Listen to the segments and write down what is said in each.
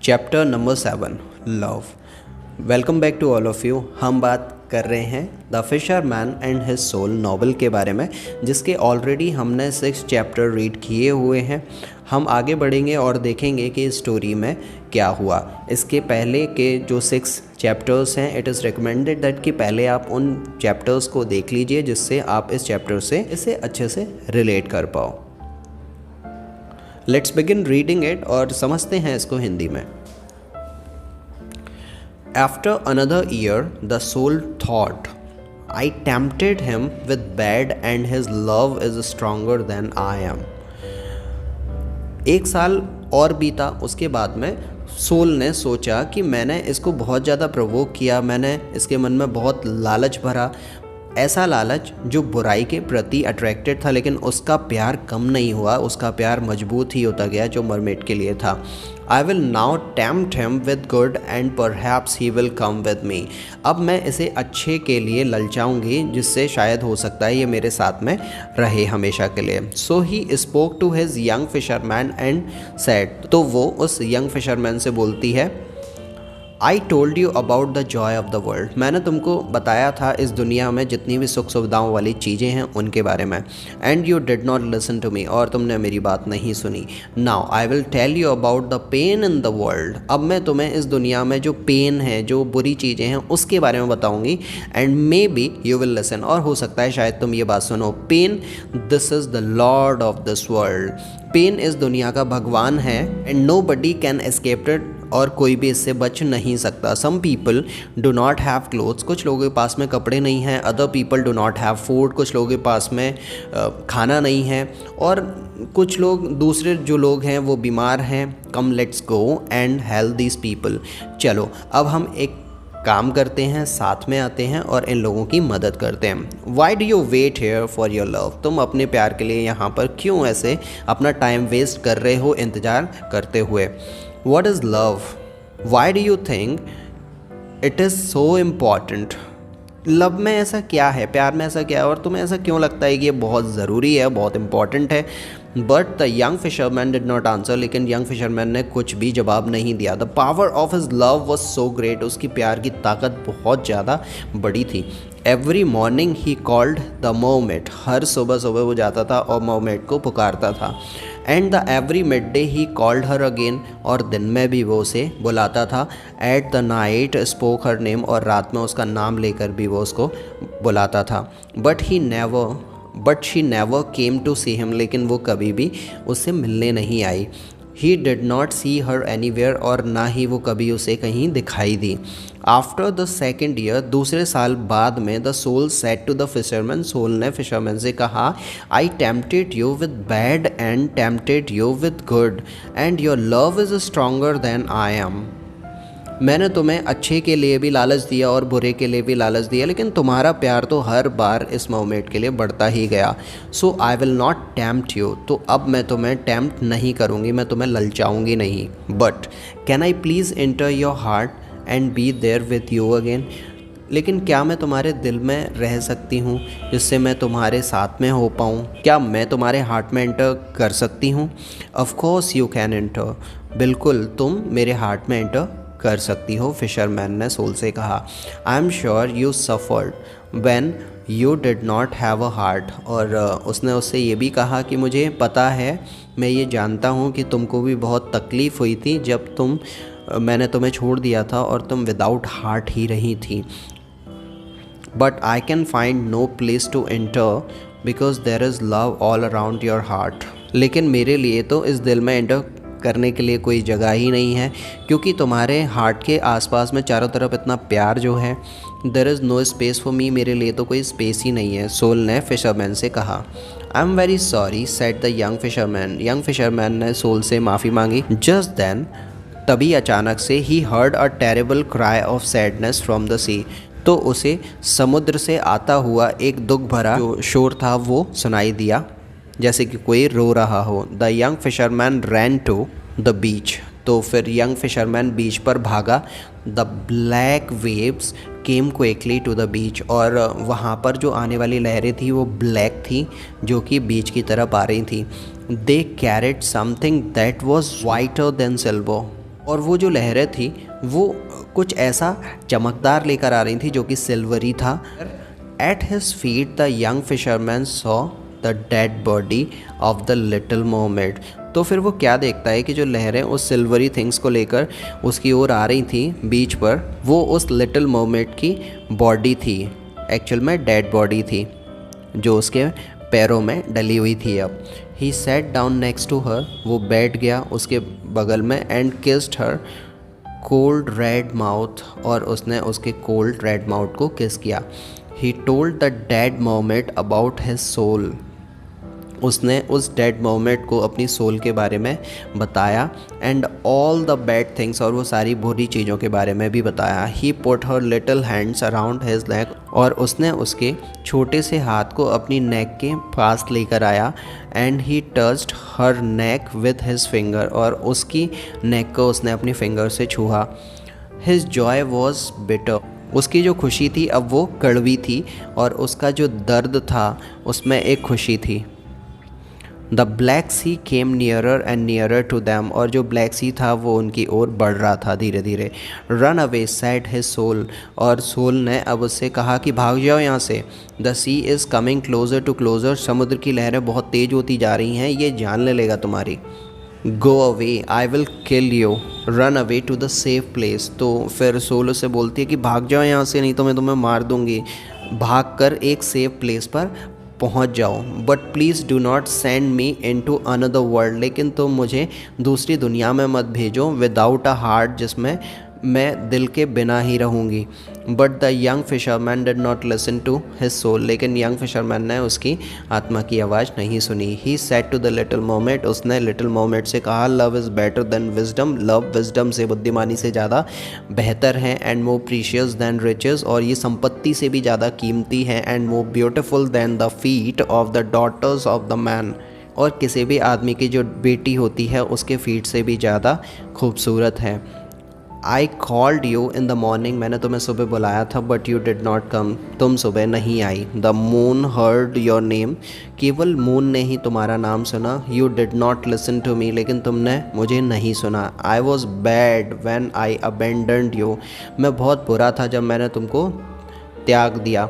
Chapter number 7 love. Welcome back to all of you. हम बात कर रहे हैं the fisherman and his soul novel के बारे में, जिसके ऑलरेडी हमने 6 चैप्टर रीड किए हुए हैं। हम आगे बढ़ेंगे और देखेंगे कि इस स्टोरी में क्या हुआ। इसके पहले के जो 6 चैप्टर्स हैं, इट इज़ रिकमेंडेड दैट कि पहले आप उन चैप्टर्स को देख लीजिए जिससे आप इस चैप्टर से इसे अच्छे से रिलेट कर पाओ। लेट्स बिगिन रीडिंग इट और समझते हैं इसको हिंदी में। After another year, the soul thought, I tempted him with bad and his love is stronger than I am. 1 साल और बीता। उसके बाद में सोल ने सोचा कि मैंने इसको बहुत ज़्यादा प्रोवोक किया, मैंने इसके मन में बहुत लालच भरा, ऐसा लालच जो बुराई के प्रति अट्रैक्टेड था, लेकिन उसका प्यार कम नहीं हुआ, उसका प्यार मजबूत ही होता गया जो मरमेड के लिए था। I will now tempt him with good and perhaps he will come with me. अब मैं इसे अच्छे के लिए ललचाऊंगी जिससे शायद हो सकता है ये मेरे साथ में रहे हमेशा के लिए। So he spoke to his young fisherman and said, तो वो उस young fisherman से बोलती है, I told you about the joy of the world. मैंने तुमको बताया था इस दुनिया में जितनी भी सुख सुविधाओं वाली चीज़ें हैं उनके बारे में। And you did not listen to me. और तुमने मेरी बात नहीं सुनी। Now I will tell you about the pain in the world. अब मैं तुम्हें इस दुनिया में जो पेन है, जो बुरी चीज़ें हैं, उसके बारे में बताऊंगी। And maybe you will listen. और हो सकता है शायद तुम ये बात सुनो। Pain, this is the Lord of this world. Pain इस दुनिया का भगवान है and nobody can escape it. और कोई भी इससे बच नहीं सकता। Some people do not have clothes, कुछ लोगों के पास में कपड़े नहीं हैं। Other people do not have food, कुछ लोगों के पास में खाना नहीं है। और कुछ लोग, दूसरे जो लोग हैं वो बीमार हैं। Come let's go and help these people. चलो अब हम एक काम करते हैं, साथ में आते हैं और इन लोगों की मदद करते हैं। Why do you wait here for your love? तुम अपने प्यार के लिए यहाँ पर क्यों ऐसे अपना टाइम वेस्ट कर रहे हो इंतज़ार करते हुए? What is love? Why do you think it is so important? Love में ऐसा क्या है, प्यार में ऐसा क्या है, और तुम्हें ऐसा क्यों लगता है कि ये बहुत ज़रूरी है, बहुत इंपॉर्टेंट है? But the young fisherman did not answer, लेकिन यंग फिशरमैन ने कुछ भी जवाब नहीं दिया। The power of his love was so great, उसकी प्यार की ताकत बहुत ज़्यादा बड़ी थी। Every morning he called the mermaid, हर सुबह सुबह वो जाता था और मर्मेड को पुकारता था। And the every mid day he called her again, और दिन में भी वो उसे बुलाता था। At the night spoke her name, और रात में उसका नाम लेकर भी वो उसको बुलाता था। But she never came to see him, लेकिन वो कभी भी उससे मिलने नहीं आई। He did not see her anywhere, और ना ही वो कभी उसे कहीं दिखाई दी। आफ्टर द सेकेंड ईयर, दूसरे साल बाद में, the soul said to the fisherman, soul ने फिशरमैन से कहा, I tempted you with bad and tempted you with good and your love is stronger than I am. मैंने तुम्हें अच्छे के लिए भी लालच दिया और बुरे के लिए भी लालच दिया, लेकिन तुम्हारा प्यार तो हर बार इस मर्मेड के लिए बढ़ता ही गया। So I will not tempt you, तो अब मैं तुम्हें टेम्प्ट नहीं करूँगी, मैं तुम्हें ललचाऊँगी नहीं। But can I please enter your heart and be there with you again? लेकिन क्या मैं तुम्हारे दिल में रह सकती हूँ जिससे मैं तुम्हारे साथ में हो पाऊँ? क्या मैं तुम्हारे हार्ट में एंटर कर सकती हूँ? Of course you can enter, बिल्कुल तुम मेरे हार्ट में एंटर कर सकती हो, फिशरमैन ने सोल से कहा। I am sure you suffered when you did not have a heart, और उसने उससे ये भी कहा कि मुझे पता है, मैं ये जानता हूँ कि तुमको भी बहुत तकलीफ़ हुई थी जब मैंने तुम्हें छोड़ दिया था और तुम विदाउट हार्ट ही रही थी। But I can find no place to enter because there is love all around your heart. लेकिन मेरे लिए तो इस दिल में एंटर करने के लिए कोई जगह ही नहीं है, क्योंकि तुम्हारे हार्ट के आसपास में चारों तरफ इतना प्यार जो है। There is no space for me, मेरे लिए तो कोई स्पेस ही नहीं है, सोल ने फिशरमैन से कहा। I am very sorry said the young fisherman, young fisherman ने सोल से माफ़ी मांगी। जस्ट देन, तभी अचानक से, he heard a terrible cry of sadness from the sea, तो उसे समुद्र से आता हुआ एक दुख भरा जो शोर था वो सुनाई दिया, जैसे कि कोई रो रहा हो। The young fisherman ran to the beach, तो फिर यंग फिशरमैन बीच पर भागा। The black waves came quickly to the beach, और वहाँ पर जो आने वाली लहरें थी वो ब्लैक थी, जो कि बीच की तरफ आ रही थी। दे carried something that was whiter than silver, और वो जो लहरें थी वो कुछ ऐसा चमकदार लेकर आ रही थी जो कि सिल्वरी था। At his feet the young fisherman saw the dead body of the little mermaid. तो फिर वो क्या देखता है कि जो लहरें उस सिल्वरी थिंग्स को लेकर उसकी ओर आ रही थी बीच पर, वो उस लिटिल मरमेड की बॉडी थी, एक्चुअल में डेड बॉडी थी जो उसके पैरों में डली हुई थी। अब he sat down next to her, वो बैठ गया उसके बगल में, and kissed her cold red mouth, और उसने उसके कोल्ड रेड माउथ को किस किया। He told the dead mermaid about his soul, उसने उस डेड मरमेड को अपनी सोल के बारे में बताया, and all the bad things, और वो सारी बुरी चीज़ों के बारे में भी बताया। He put her little hands around his neck, और उसने उसके छोटे से हाथ को अपनी नेक के पास लेकर आया, and he touched her neck with his finger, और उसकी नेक को उसने अपनी फिंगर से छुआ। हिज जॉय वॉज बिटर, उसकी जो खुशी थी अब वो कड़वी थी, और उसका जो दर्द था उसमें एक खुशी थी। The black sea came nearer and nearer to them, और जो ब्लैक सी था वो उनकी ओर बढ़ रहा था धीरे धीरे। Run away said his soul, और सोल ने अब उससे कहा कि भाग जाओ यहाँ से। The sea is coming closer to closer, समुद्र की लहरें बहुत तेज़ होती जा रही हैं, ये जान ले लेगा तुम्हारी। Go away I will kill you, run away to the safe place. तो फिर सोल उससे बोलती है कि भाग जाओ यहाँ से, नहीं तो मैं तुम्हें मार दूँगी, भाग कर एक सेफ प्लेस पर पहुंच जाओ। But please do not send me into another world, लेकिन तुम मुझे दूसरी दुनिया में मत भेजो विदाउट अ हार्ट, जिसमें मैं दिल के बिना ही रहूँगी। But the young fisherman did not listen to his soul, लेकिन यंग फिशरमैन ने उसकी आत्मा की आवाज़ नहीं सुनी। He said to the little mermaid, उसने लिटिल मरमेड से कहा love is better than wisdom, love wisdom से, बुद्धिमानी से ज़्यादा बेहतर है, and more precious than riches, और ये संपत्ति से भी ज़्यादा कीमती है, and more beautiful than the feet of the daughters of the man, और किसी भी आदमी की जो बेटी होती है उसके फीट से भी ज़्यादा खूबसूरत है। I called you in the morning, मैंने तुम्हें सुबह बुलाया था, but you did not come, तुम सुबह नहीं आई। The moon heard your name, केवल मून ने ही तुम्हारा नाम सुना। You did not listen to me, लेकिन तुमने मुझे नहीं सुना। I was bad when I abandoned you, मैं बहुत बुरा था जब मैंने तुमको त्याग दिया।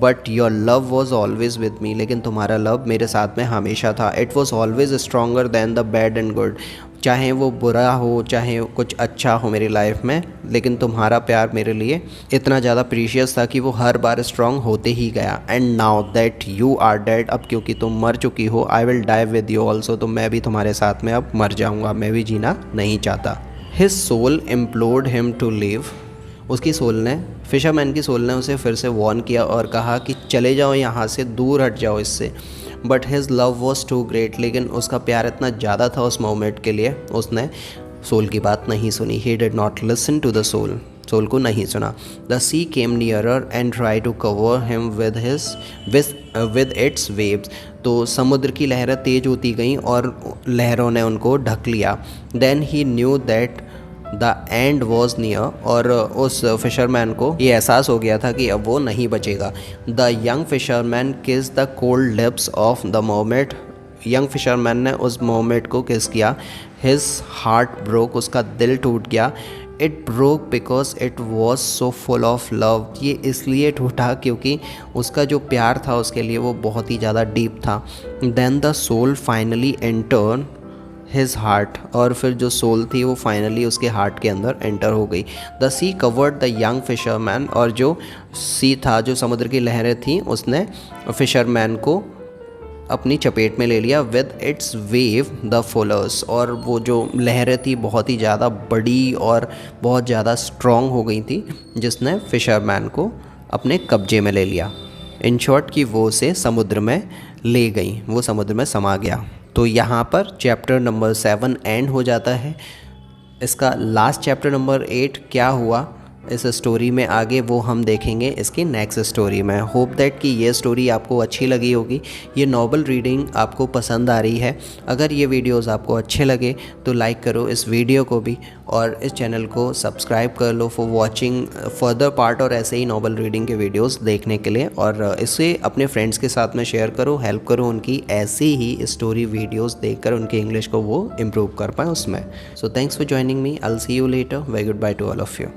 But your love was always with मी, लेकिन तुम्हारा लव मेरे साथ में हमेशा था। It was always stronger than the bad and good, चाहे वो बुरा हो चाहे कुछ अच्छा हो मेरी लाइफ में, लेकिन तुम्हारा प्यार मेरे लिए इतना ज़्यादा प्रीशियस था कि वो हर बार स्ट्रॉन्ग होते ही गया। And now that you are dead, अब क्योंकि तुम मर चुकी हो, I will die with you also, तो मैं भी तुम्हारे साथ में अब मर जाऊँगा, मैं भी जीना नहीं चाहता। His soul implored him to live, उसकी सोल ने, फिशरमैन की सोल ने उसे फिर से वॉर्न किया और कहा कि चले जाओ यहाँ से, दूर हट जाओ इससे। But his love was too great, लेकिन उसका प्यार इतना ज़्यादा था उस मोमेंट के लिए, उसने सोल की बात नहीं सुनी। He did not listen to the soul, soul को नहीं सुना। The sea came nearer and try to cover him with its waves, तो समुद्र की लहरें तेज होती गईं और लहरों ने उनको ढक लिया। Then he knew that the end was near, और उस फिशरमैन को ये एहसास हो गया था कि अब वो नहीं बचेगा। द यंग फिशरमैन किस the cold lips of the mermaid, young fisherman ने उस मरमेड को किस किया। हिज हार्ट ब्रोक, उसका दिल टूट गया। It broke because it was so full of love, ये इसलिए टूटा क्योंकि उसका जो प्यार था उसके लिए वो बहुत ही ज़्यादा डीप था। Then the soul finally entered his heart, और फिर जो सोल थी वो फाइनली उसके हार्ट के अंदर एंटर हो गई। The sea covered the young fisherman, और जो सी था, जो समुद्र की लहरें थी, उसने फिशरमैन को अपनी चपेट में ले लिया। With its wave the Fuller's, और वो जो लहरें थी बहुत ही ज़्यादा बड़ी और बहुत ज़्यादा स्ट्रॉन्ग हो गई थी, जिसने फिशरमैन को अपने कब्जे में ले लिया। इन शॉर्ट कि वो उसे समुद्र में ले गई, वो समुद्र में समा गया। तो यहाँ पर चैप्टर नंबर 7 एंड हो जाता है। इसका लास्ट चैप्टर नंबर 8 क्या हुआ इस स्टोरी में आगे वो हम देखेंगे इसकी नेक्स्ट स्टोरी में। होप दैट कि ये स्टोरी आपको अच्छी लगी होगी, ये नॉवल रीडिंग आपको पसंद आ रही है। अगर ये वीडियोस आपको अच्छे लगे तो लाइक करो इस वीडियो को भी, और इस चैनल को सब्सक्राइब कर लो फॉर वॉचिंग फर्दर पार्ट और ऐसे ही नॉवल रीडिंग के वीडियोस देखने के लिए। और इसे अपने फ्रेंड्स के साथ में शेयर करो, हेल्प करो उनकी ऐसी ही स्टोरी वीडियोस देखकर उनके इंग्लिश को वो इम्प्रूव कर पाएँ उसमें। So thanks for joining me, I will see you later, very good by two all of you.